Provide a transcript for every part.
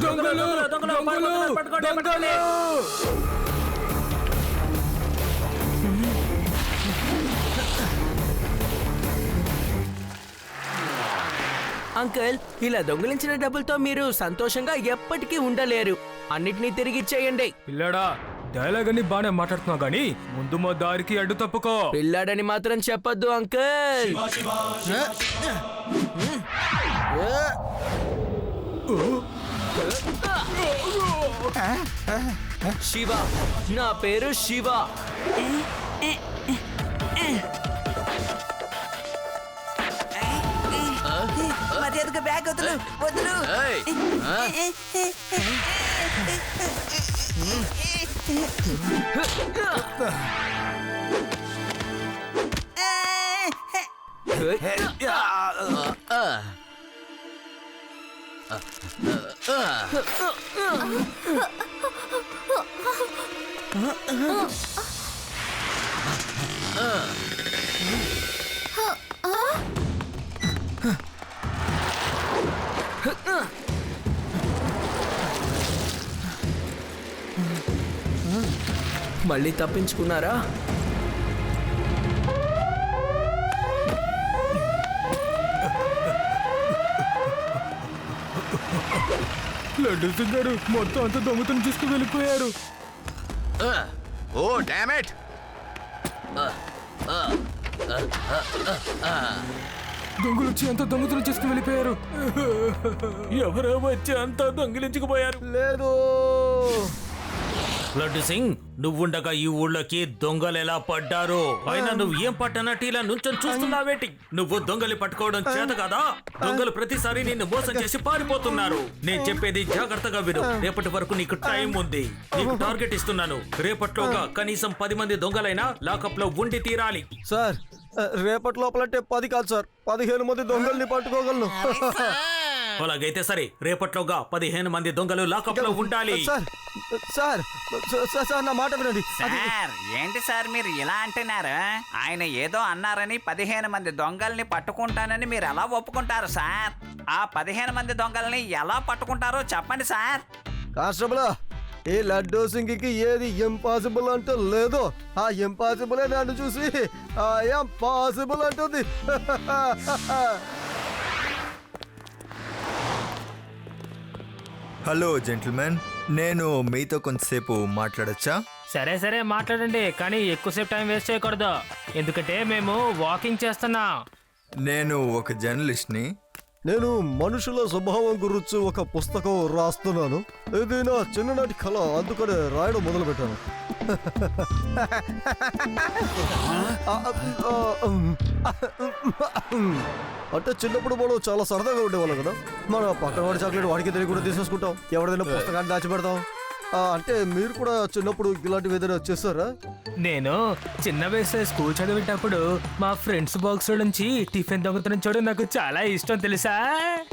దొంగలు దొంగలు దొంగలు. అంకుల్, ఇలా దొంగిలించిన డబ్బులతో మీరు సంతోషంగా ఎప్పటికీ ఉండలేరు. అన్నిటినీ తిరిగిచ్చేయండి. పిల్లడా, డైలాగ్ అని బానే మాట్లాడుతున్నావు గానీ ముందు మా దారికి అడ్డు తప్పుకో. పిల్లాడని మాత్రం చెప్పొద్దు అంకుల్. శివ, నా పేరు శివ. మర్యాదగా బ్యాగ్ వదులు వదులు. మళ్ళీ తప్పించుకున్నారా? లడ్డు సింగ్ గారు మొత్తం అంతా దొంగతనం తీసుకుని వెళ్ళిపోయారు. Oh damn it! దొంగలు వచ్చి అంతా దొంగతనం చేసుకుని వెళ్ళిపోయారు. ఎవరో వచ్చి అంతా దొంగిలించుకుపోయారు. లేదు. లడ్డు సింగ్, నువ్వుండగా ఈ ఊళ్ళోకి దొంగలు ఎలా పడ్డారు? అయినా నువ్వు ఏం పట్టనట్టు ఇలా నుంచొని చూస్తున్నావేటి? నువ్వు దొంగలి పట్టుకోవడం చేత కదా? దొంగలు ప్రతిసారి నిన్ను మోసం చేసి పారిపోతున్నారు. నేను చెప్పేది జాగ్రత్తగా విను. రేపటి వరకు నీకు టైం ఉంది. నీకు టార్గెట్ ఇస్తున్నాను. రేపట్లోగా కనీసం 10 మంది దొంగలైనా లాకప్ లో ఉండి తీరాలి. సార్, రేపటి లోపలంటే 10 కాదు సార్, 15 మంది దొంగల్ని పట్టుకోగలను. అలాగైతే సరే, రేపట్లోగా 15 మంది దొంగలు లాకప్ లో ఉండాలి. సార్ సార్ సార్ నా మాట వినండి. సార్, ఏంటి సార్ మీరు ఇలా అంటున్నారు? ఆయన ఏదో అన్నారని 15 మంది దొంగల్ని పట్టుకుంటానని మీరు ఎలా ఒప్పుకుంటారు సార్? ఆ 15 మంది దొంగల్ని ఎలా పట్టుకుంటారో చెప్పండి సార్. కానిస్టేబుల్, ఈ లడ్డూ సింగ్కి ఏది ఇంపాసిబుల్ అంటూ లేదు. ఆ ఇంపాసిబుల్ నన్ను చూసి ఐఎమ్ పాసిబుల్ అంటుంది. హలో జెంటిల్మెన్, నేను మీతో కొంతసేపు మాట్లాడొచ్చా? సరే సరే మాట్లాడండి, కానీ ఎక్కువసేపు టైం వేస్ట్ చేయకూడదు. ఎందుకంటే మేము వాకింగ్ చేస్తున్నాం. నేను ఒక జర్నలిస్ట్ని. నేను మనుషుల స్వభావం గురించి ఒక పుస్తకం రాస్తున్నాను. ఇది నా చిన్ననాటి కళ, అందుకనే రాయడం మొదలు పెట్టాను. అంటే చిన్నప్పుడు మనం చాలా సరదాగా ఉండేవాళ్ళం కదా. మన పక్కన వాడి చాక్లెట్ వాడికి తెలియకుండా తీసేసుకుంటాం. ఎవరిదైనా పుస్తకాన్ని దాచిపెడతాం. అంటే మీరు కూడా చిన్నప్పుడు ఇలాంటివి ఏదైనా చేస్తారా? నేను చిన్న వయసులో స్కూల్ చదివేటప్పుడు మా ఫ్రెండ్స్ బాక్స్ నుంచి టిఫిన్ దొంగతనం చూడడం నాకు చాలా ఇష్టం తెలుసా.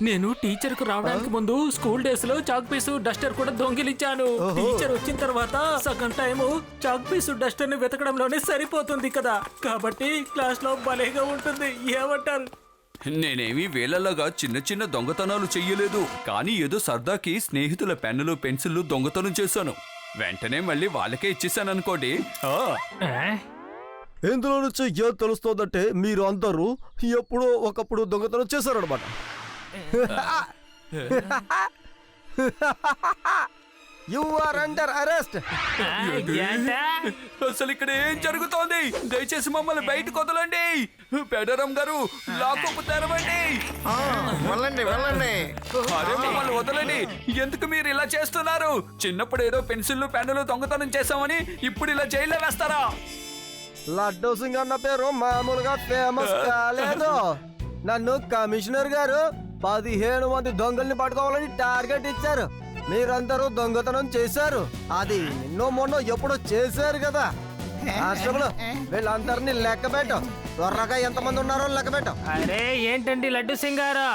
నేను టీచర్ కు రావడానికి ముందు స్కూల్ డేస్ లో చాక్ పీసు డస్టర్ కూడా దొంగిలించాను. టీచర్ వచ్చిన తర్వాత సగం టైము చాక్ పీసు డస్టర్ ని వెతకడంలోనే సరిపోతుంది కదా, కాబట్టి క్లాస్ లో భలేగా ఉంటుంది. ఏమంటారు? నేనేమీ వేలలాగా చిన్న చిన్న దొంగతనాలు చెయ్యలేదు, కానీ ఏదో సరదాకి స్నేహితుల పెన్నులు పెన్సిళ్లు దొంగతనం చేశాను. వెంటనే మళ్ళీ వాళ్ళకే ఇచ్చేసాను అనుకోండి. ఇందులో నుంచి ఏం తెలుస్తోందంటే మీరు అందరూ ఎప్పుడో ఒకప్పుడు దొంగతనం చేశారనమాట. You are under arrest. అసలు ఇక్కడ ఏం జరుగుతోంది? దయచేసి మమ్మల్ని బయటకు వదలండి. పెడరం గారు, లాకప్ తెరవండి. వెళ్ళండి వెళ్ళండి. అరే మమ్మల్ని వదలండి. ఎందుకు మీరు ఇలా చేస్తున్నారు? చిన్నప్పుడు ఏదో పెన్సిళ్ళు పెన్నులు దొంగతనం చేశామని ఇప్పుడు ఇలా జైల్లో వేస్తారా? లడ్డూ సింగ్ అన్న పేరు మామూలుగా ఫేమస్ కాలేదు. నన్ను కమిషనర్ గారు 15 మంది దొంగల్ని పట్టుకోవాలని టార్గెట్ ఇచ్చారు. మీరందరూ దొంగతనం చేశారు. అది నిన్నో మొన్న ఎప్పుడో చేశారు కదా. వీళ్ళందరినీ లెక్క పెట్టు. త్వరగా ఎంతమంది ఉన్నారో లెక్క పెట్టు. అరే ఏంటండి లడ్డు సింగ్ గారు,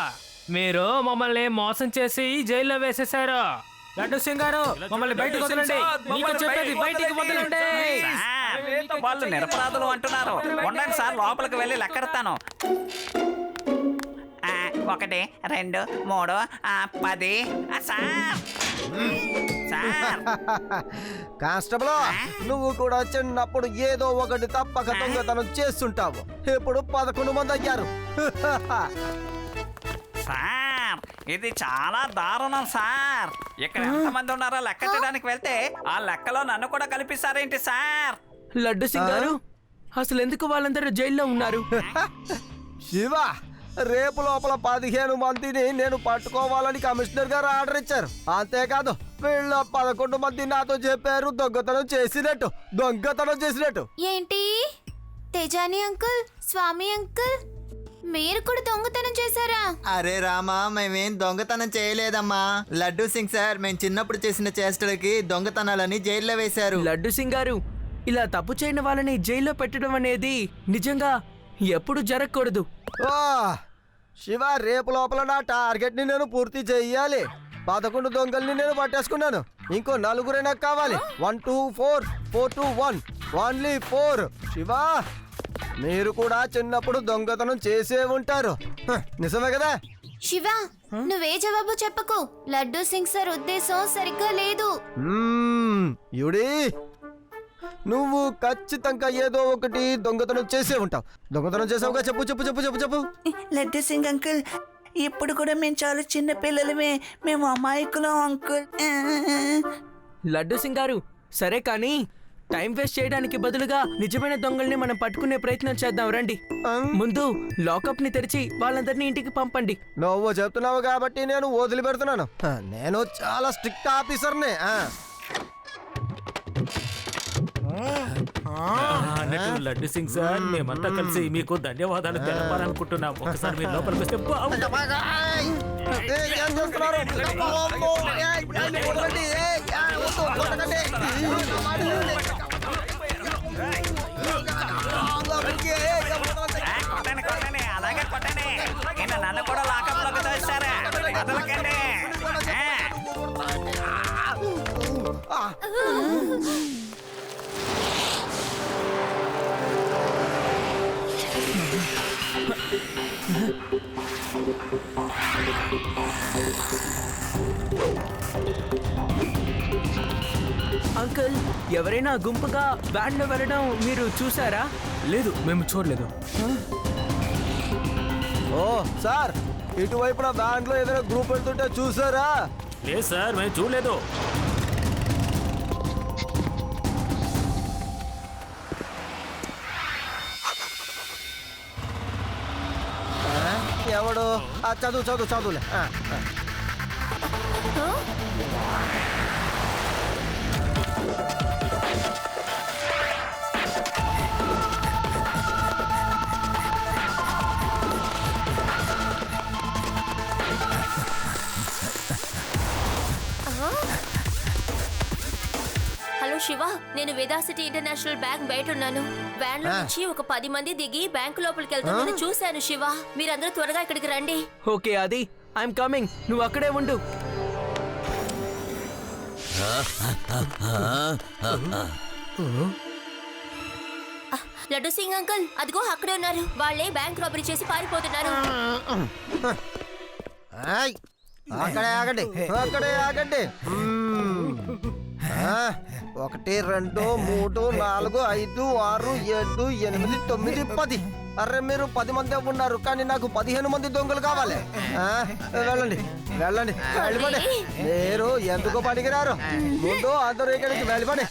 మీరు మమ్మల్ని మోసం చేసి జైల్లో వేసేశారు. లడ్డు సింగ్ గారు, మమ్మల్ని బయటకు వదలండి. మీకు చెప్పేది బయటికి వదలండి. వాళ్ళు నిరపరాధులు అంటున్నారు. ఉండండి సార్, లోపలికి వెళ్ళి లెక్కడతాను. 1 2 3 10 సార్ సార్ కానిస్టేబుల్ నువ్వు కూడా చిన్నప్పుడు ఏదో ఒకటి తప్పక దొంగతనం చేస్తుంటావు. ఇప్పుడు 11 మంది అయ్యారు. సార్ ఇది చాలా దారుణం సార్. ఇక్కడ ఎంతమంది ఉన్నారో లెక్కెట్టడానికి వెళ్తే ఆ లెక్కలో నన్ను కూడా కల్పిస్తారేంటి సార్? లడ్డు సింగ్ గారు అసలు ఎందుకు వాళ్ళందరూ జైల్లో ఉన్నారు? శివ, రేపు లోపల 15 మందిని నేను పట్టుకోవాలని కమిషనర్ గారు ఆర్డర్ ఇచ్చారు. అంతేకాదు వీళ్ళ 11 మంది నాతో చెప్పారు దొంగతనం చేసినట్టు. ఏంటి తేజాని అంకుల్, స్వామి అంకుల్, మీరు కూడా దొంగతనం చేశారా? అరే రామా, మేమేం దొంగతనం చేయలేదమ్మా. లడ్డూ సింగ్ సార్ మేము చిన్నప్పుడు చేసిన చేష్టలకి దొంగతనాలని జైల్లో వేశారు. లడ్డు సింగ్ గారు ఇలా తప్పు చేయని వాళ్ళని జైల్లో పెట్టడం అనేది నిజంగా ఎప్పుడు జరగకూడదు. ఓ శివ, రేపు లోపల నా టార్గెట్ ని నేను పూర్తి చెయ్యాలి. 11 దొంగల్ని నేను పట్టేసుకున్నాను. ఇంకో 4 నాకు కావాలి. 1 2 4 4 2 1 ఓన్లీ 4. శివ, మీరు కూడా చిన్నప్పుడు దొంగతనం చేసే ఉంటారు. నిజమే కదా? శివ, నువ్వే జవాబు చెప్పకు. లడ్డూ సింగ్ సార్ ఉద్దేశం సరిగ్గా లేదు. యుడి, నువ్వు ఖచ్చితంగా ఏదో ఒకటి దొంగతనం చేసే ఉంటావు. దొంగతనం చేసావుగా? చెప్పు చెప్పు చెప్పు చెప్పు చెప్పు. లడ్డు సింగ్ అంకుల్, ఇప్పుడు కూడా మేము చాలా చిన్న పిల్లలమే. మేము అమాయకులం అంకుల్. లడ్డు సింగ్ గారు సరే కానీ టైం వేస్ట్ చేయడానికి బదులుగా నిజమైన దొంగల్ని మనం పట్టుకునే ప్రయత్నం చేద్దాం రండి. ముందు లాకప్ ని తెరిచి వాళ్ళందరినీ ఇంటికి పంపండి. నువ్వు చెప్తున్నావు కాబట్టి నేను వదిలిపెడుతున్నాను. నేను చాలా స్ట్రిక్ట్ ఆఫీసర్నే. అన్నట్టు లడ్డు సింగ్ సార్ మేమంతా కలిసి మీకు ధన్యవాదాలు తెలపాలనుకుంటున్నాం. ఒకసారి మీరు లోపలికి వస్తే బాగుంటుంది. ఏం చేస్తున్నారు? కొట్టండి అలాగే కొట్టండి. నన్ను కూడా లాకప్లోకి తోస్తారా? వదలకండి. అంకుల్, ఎవరైనా గుంపుగా వ్యాన్లో వెళ్ళడం మీరు చూసారా? లేదు, మేము చూడలేదు. ఓ సార్, ఇటువైపున బ్యాండ్ లో ఏదైనా గ్రూప్ వెళ్తుంటే చూసారా? లేదు సార్, మేము చూడలేదు. ఎవడు? చదువులే. హలో శివ, నేను వేదాసిటీ ఇంటర్నేషనల్ బ్యాంక్ బయట ఉన్నాను. వ్యాన్ లో నుంచి ఒక 10 మంది దిగి బ్యాంకు లోపలికి వెళ్తామని చూశాను. శివ, మీరందరూ త్వరగా ఇక్కడికి రండి. ఓకే అది, ఐఎమ్ కమింగ్. నువ్వు అక్కడే ఉండు. లడ్డు సింగ్ అంకుల్, అదిగో అక్కడే ఉన్నారు. వాళ్ళే బ్యాంక్ రాబరీ చేసి పారిపోతున్నారు. అక్కడే ఆగండి. 1 2 3 4 5 6 7 8 9 10. అరే మీరు 10 మంది ఉన్నారు, కానీ నాకు 15 మంది దొంగలు కావాలి. వెళ్ళండి వెళ్ళిపోండి. మీరు ఎందుకు పనికిరారు? ముందు అందరూ ఇక్కడికి వెళ్ళిపోండి.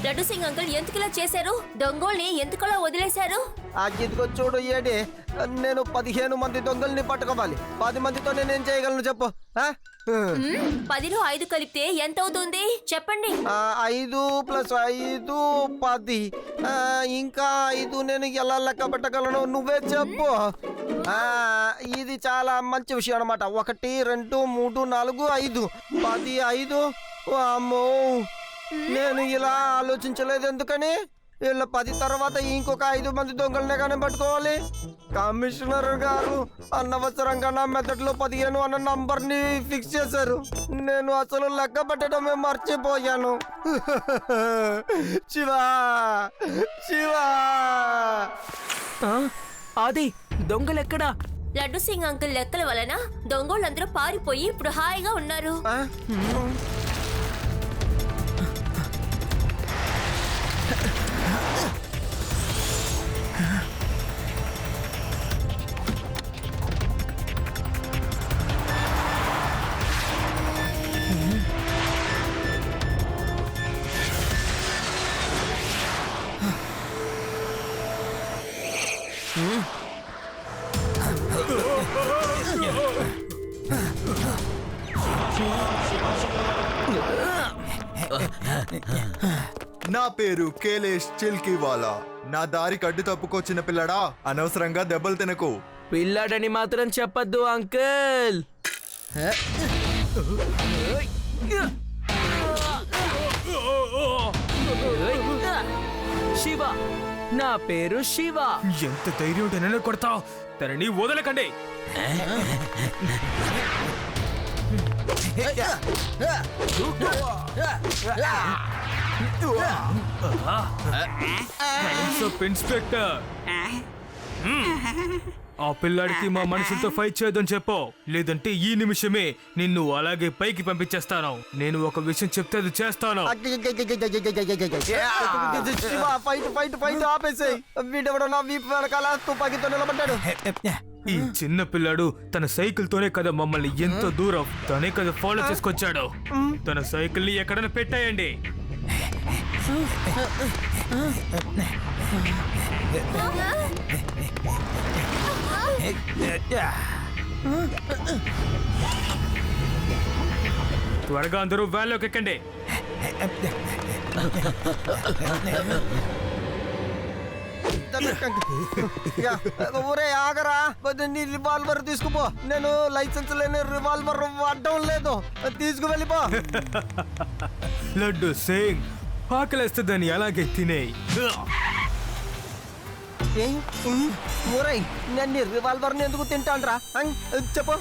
లడ్డు సింగ్ అంకుల్ ఎందుకు ఇలా చేశారు? దొంగల్ని ఎందుకలా వదిలేశారు? ఇదిగో చూడు ఏడి, నేను 15 మంది దొంగల్ని పట్టుకోవాలి. 10 మందితో నేనేం చేయగలను చెప్పు? 10లో 5 కలిపితే ఎంత అవుతుంది చెప్పండి. 5 + 5 10. ఇంకా 5 నేను ఎలా లెక్క పెట్టగలను? నువ్వే చెప్పు. ఇది చాలా మంచి విషయం అన్నమాట. 1 2 3 4 5 10 5. అమ్మో, నేను ఇలా ఆలోచించలేదు. ఎందుకని? వీళ్ళ 10 తర్వాత ఇంకొక 5 మంది దొంగలనే కానీ పట్టుకోవాలి. కమిషనర్ గారు అనవసరంగా నా మెథడ్లో 15 అన్న నంబర్ని ఫిక్స్ చేశారు. నేను అసలు లెక్క పెట్టడమే మర్చిపోయాను. ఆది దొంగలెక్కడా? లడ్డు సింగ్ అంకుల్ లెక్కల వలన దొంగోళ్ళందరూ పారిపోయి ఇప్పుడు హాయిగా ఉన్నారు. నా పేరు కేలేష్ చిల్కీవాలా. నా దారికి అడ్డు తప్పుకొచ్చిన పిల్లడా, అనవసరంగా దెబ్బలు తినకు. పిల్లాడని మాత్రం చెప్పద్దు అంకుల్. శివ, నా పేరు శివ. ఎంత ధైర్యం ఉంటే నన్ను కొడతావు? తనని వదలకండి. ఇన్స్పెక్టర్, ఆ పిల్లాడికి మా మనుషులతో ఫైట్ చేయొద్దని చెప్పు, లేదంటే ఈ నిమిషమే నిన్ను అలాగే పైకి పంపించేస్తాను. నేను ఒక విషయం చెప్తే అది చేస్తాను. ఫైట్ ఆపేసాయి. వీడెవడో నా వీపు వెనకాల తుపాకీతో నిలబడ్డాడు. ఈ చిన్న పిల్లాడు తన సైకిల్ తోనే కదా మమ్మల్ని ఎంత దూరం తనే కదా ఫాలో చేసుకొచ్చాడు. తన సైకిల్ ని ఎక్కడైనా పెట్టేయండి. త్వరగా అందరూ వ్యాన్లోకి ఎక్కండి. ఒరే ఆగరా, నీ రివాల్వర్ తీసుకుపో. నేను లైసెన్స్ లేని రివాల్వర్ వాడడం లేదు, తీసుకువెళ్ళిపో. లడ్డు సింగ్, ఆకలేస్తుందని అలాగే తినేయి. ఒరేయ్, నేను రివాల్వర్ ఎందుకు తింటాన్రా? చెప్పు.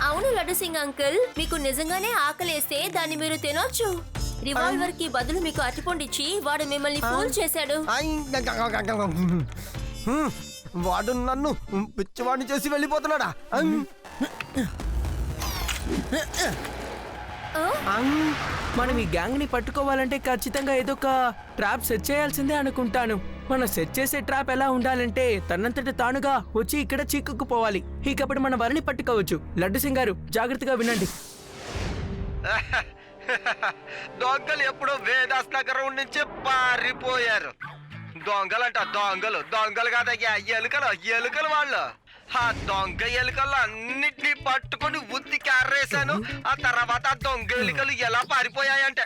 అవును లడ్డు సింగ్ అంకుల్, మీకు నిజంగానే ఆకలేస్తే దాన్ని మీరు తినొచ్చు. రివాల్వర్ కి బదులు మీకు అరటిపండిచ్చి వాడు మిమ్మల్ని ఫూల్ చేశాడు. వాడు నన్ను పిచ్చివాడిని చేసి వెళ్ళిపోతున్నాడా? మనం ఈ గ్యాంగ్ ని పట్టుకోవాలంటే ఖచ్చితంగా ఏదో ఒక ట్రాప్ సెట్ చేయాల్సిందే అనుకుంటాను. మనం సెట్ చేసే ట్రాప్ ఎలా ఉండాలంటే తనంతట తానుగా వచ్చి ఇక్కడ చిక్కుకుపోవాలి. ఇకప్పుడు మన వారిని పట్టుకోవచ్చు. లడ్డు సింగ్ గారు, జాగ్రత్తగా వినండి. దొంగలు ఎప్పుడో వేదాస్ నగరం నుంచి పారిపోయారు. దొంగలంట దొంగలు కాదయ్యా, ఎలుకలు వాళ్ళు. ఆ దొంగ ఎలుకలు అన్నిటినీ పట్టుకొని ఉత్తికి ఆరేసాను. ఆ తర్వాత ఆ దొంగ ఎలుకలు ఎలా పారిపోయాయంటే.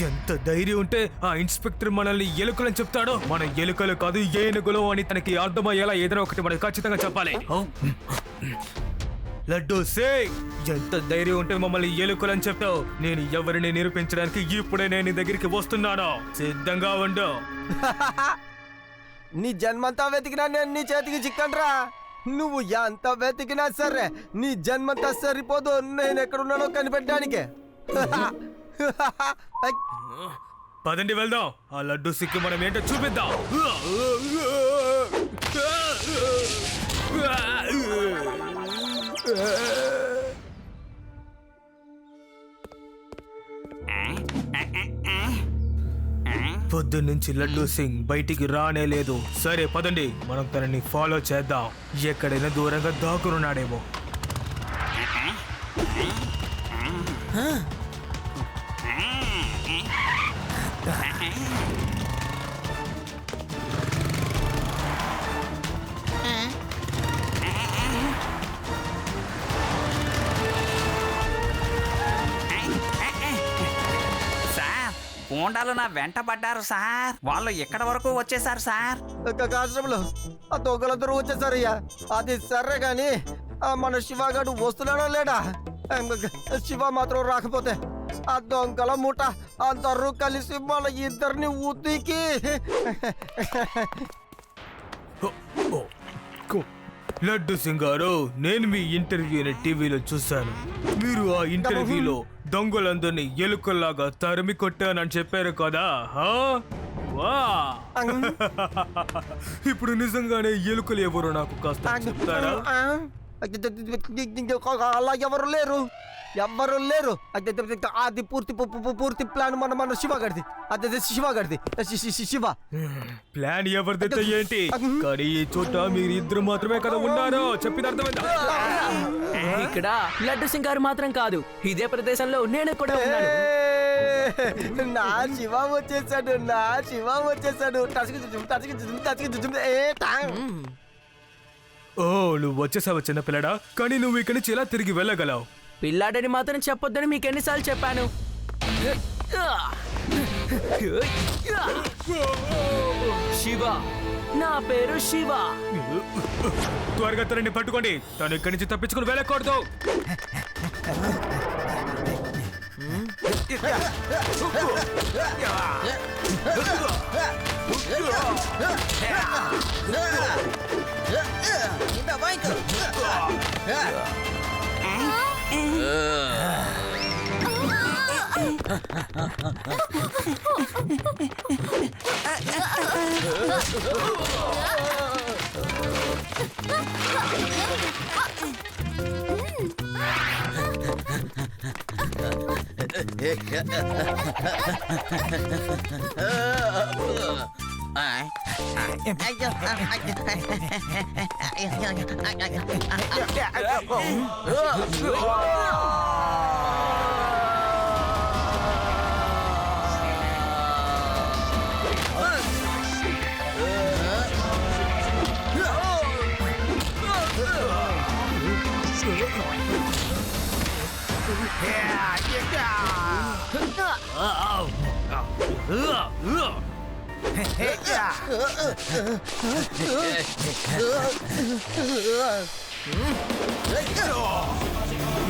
ఎంత ధైర్యం ఉంటే ఆ ఇన్స్పెక్టర్ మనల్ని ఎలుకలని చెప్తాడో? మన ఎలుకలు కాదు ఏనుగులు అని తనకి అర్థమయ్యేలా ఏదైనా ఒకటి మనకు ఖచ్చితంగా చెప్పాలి. లడ్డు సింగ్, ఎంత ధైర్యం ఉంటే మమ్మల్ని ఎలుకలని చెప్తావు? నేను ఎవరిని నిరూపించడానికి ఇప్పుడే నేను నీ దగ్గరికి వస్తున్నాను. సిద్ధంగా ఉండు. నీ జన్మంతా వెతికినా నేను నీ చేతికి చిక్కనరా. నువ్వు ఎంత వెతికినా సరే నీ జన్మంతా సరిపోదు నేను ఎక్కడున్నానో కనిపెట్టడానికి. పదండి వెళ్దాం. ఆ లడ్డు సిక్కు మనం ఏంటో చూపిద్దాం. పొద్దున్నుంచి లడ్డు సింగ్ బయటికి రానే లేదు. సరే పదండి, మనం తనని ఫాలో చేద్దాం. ఎక్కడైనా దూరంగా దాక్కున్నాడేమో. గూండాలు నా వెంట పడ్డారు సార్. వాళ్ళు ఎక్కడి వరకు వచ్చేసారు సార్? కానిస్టేబుల్, ఆ దొంగలందరూ వచ్చేసారయ్యా. అది సరే గాని మన శివగాడు వస్తున్నాడా లేడా? శివ మాత్రం రాకపోతే ఆ దొంగల మూట అందరూ కలిసి మన ఇద్దరిని ఉతికి. లడ్డు సింగ్ గారు, నేను మీ ఇంటర్వ్యూని టీవీలో చూశాను. మీరు ఆ ఇంటర్వ్యూలో దొంగలందరినీ ఎలుకల్లాగా తరిమి కొట్టానని చెప్పారు కదా? ఇప్పుడు నిజంగానే ఎలుకలు ఎవరో నాకు కాస్త చెప్తారా? అలా ఎవరు లేరు. అది పూర్తి ప్లాన్ మన శివగడిది. అదే శివగడిది. శివ ప్లాన్ ఎవరిదైతే ఏంటి, కానీ ఈ చోట మీరు ఇద్దరు మాత్రమే కదా ఉన్నారు. చెప్పింది అర్థమైందా? ఇక్కడ లడ్డు సింగ్ గారు మాత్రం కాదు, ఇదే ప్రదేశంలో నేను కూడా ఉన్నాను. నా శివ వచ్చేసాడు. ఓ, నువ్వు వచ్చేసావు చిన్న పిల్లడా. కానీ నువ్వు ఇక్కడి నుంచి ఎలా తిరిగి వెళ్ళగలవు? పిల్లాడని మాత్రం చెప్పొద్దని మీకు ఎన్నిసార్లు చెప్పాను. శివ, నా పేరు శివ. త్వరగా తనని పట్టుకోండి. తను ఇక్కడి నుంచి తప్పించుకుని వెళ్ళకూడదు.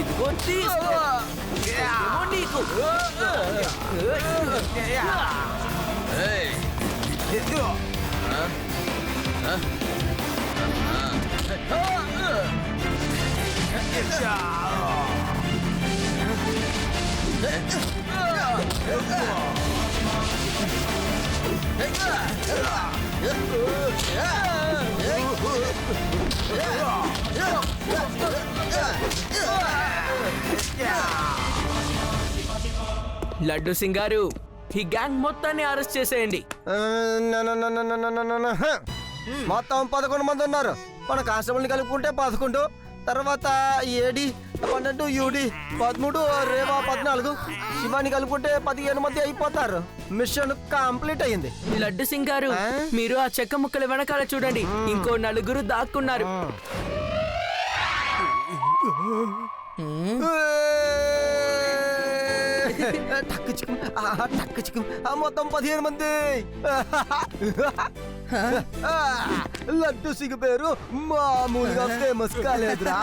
ఇదిగో తీసుకో. ఏమో నీకు. లడ్డు సింగ్ గారు, ఈ గ్యాంగ్ మొత్తాన్ని అరెస్ట్ చేసేయండి. మొత్తం 11 మంది ఉన్నారు. మన కానిస్టేబుల్ని కలుపుకుంటే 11, తర్వాత ఏడి 12, యూడి 13, రేవా 14, శివాని కలుపుకుంటే 15 మంది అయిపోతారు. మిషన్ కంప్లీట్ అయ్యింది. లడ్డు సింగ్ గారు, మీరు ఆ చెక్క ముక్కల వెనకాల చూడండి, ఇంకో 4 దాక్కున్నారు. మొత్తం 15 మంది. లడ్డు సింగ్ పేరు మామూలుగా ఫేమస్ కాలేదురా.